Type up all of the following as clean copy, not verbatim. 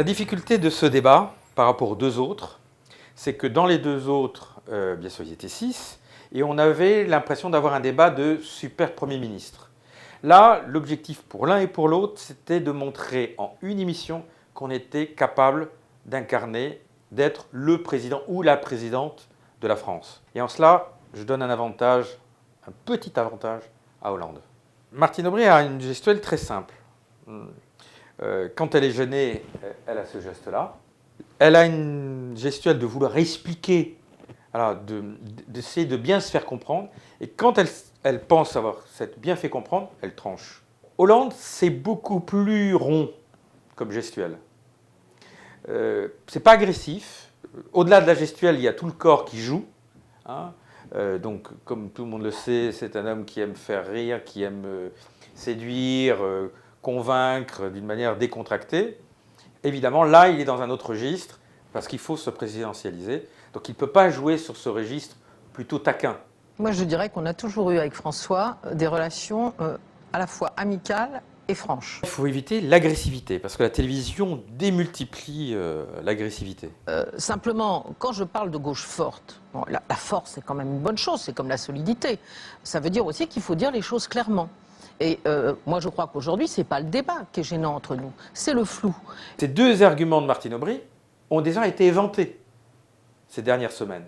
La difficulté de ce débat par rapport aux deux autres, c'est que dans les deux autres, bien sûr, ils étaient 6, et on avait l'impression d'avoir un débat de super Premier ministre. Là, l'objectif pour l'un et pour l'autre, c'était de montrer en une émission qu'on était capable d'incarner, d'être le président ou la présidente de la France. Et en cela, je donne un avantage, un petit avantage à Hollande. Martine Aubry a une gestuelle très simple. Quand elle est gênée, elle a ce geste-là. Elle a une gestuelle de vouloir expliquer, voilà, d'essayer de bien se faire comprendre. Et quand elle pense avoir bien fait comprendre, elle tranche. Hollande, c'est beaucoup plus rond comme gestuelle. C'est pas agressif. Au-delà de la gestuelle, il y a tout le corps qui joue. Hein. Donc, comme tout le monde le sait, c'est un homme qui aime faire rire, qui aime séduire, convaincre d'une manière décontractée. Évidemment, là, il est dans un autre registre, parce qu'il faut se présidentialiser. Donc, il ne peut pas jouer sur ce registre plutôt taquin. Moi, je dirais qu'on a toujours eu avec François des relations à la fois amicales et franches. Il faut éviter l'agressivité, parce que la télévision démultiplie l'agressivité. Simplement, quand je parle de gauche forte, bon, la force, c'est quand même une bonne chose, c'est comme la solidité. Ça veut dire aussi qu'il faut dire les choses clairement. Et moi, je crois qu'aujourd'hui, ce n'est pas le débat qui est gênant entre nous, c'est le flou. Ces deux arguments de Martine Aubry ont déjà été éventés ces dernières semaines.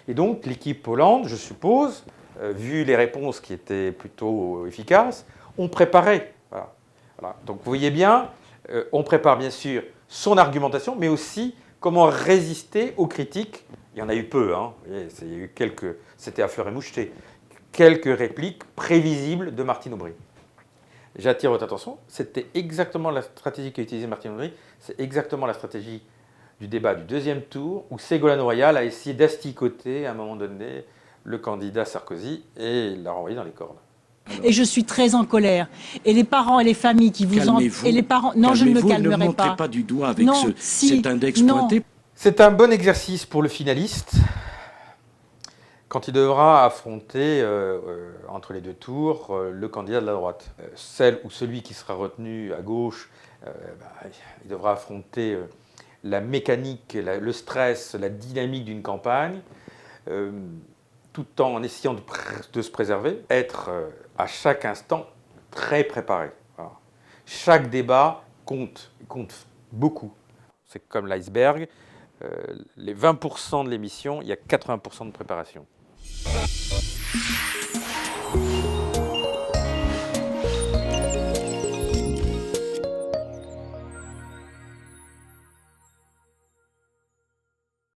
Et donc, l'équipe Hollande, je suppose, vu les réponses qui étaient plutôt efficaces, ont préparé. Voilà. Voilà. Donc, vous voyez bien, on prépare bien sûr son argumentation, mais aussi comment résister aux critiques. Il y en a eu peu, hein. Il y a eu quelques, c'était à fleur et moucheté, quelques répliques prévisibles de Martine Aubry. J'attire votre attention, c'était exactement la stratégie qu'a utilisée Martine Aubry, c'est exactement la stratégie du débat du deuxième tour, où Ségolène Royal a essayé d'asticoter à un moment donné le candidat Sarkozy et l'a renvoyé dans les cordes. Et je suis très en colère. Et les parents et les familles qui vous entendent... Et les parents... Non, je ne me calmerai pas. Ne montrez pas du doigt avec cet index pointé. C'est un bon exercice pour le finaliste, quand il devra affronter, entre les deux tours, le candidat de la droite. Celle ou celui qui sera retenu à gauche, il devra affronter la mécanique, le stress, la dynamique d'une campagne, tout en essayant de se préserver, être à chaque instant très préparé. Voilà. Chaque débat compte beaucoup. C'est comme l'iceberg, les 20% de l'émission, il y a 80% de préparation.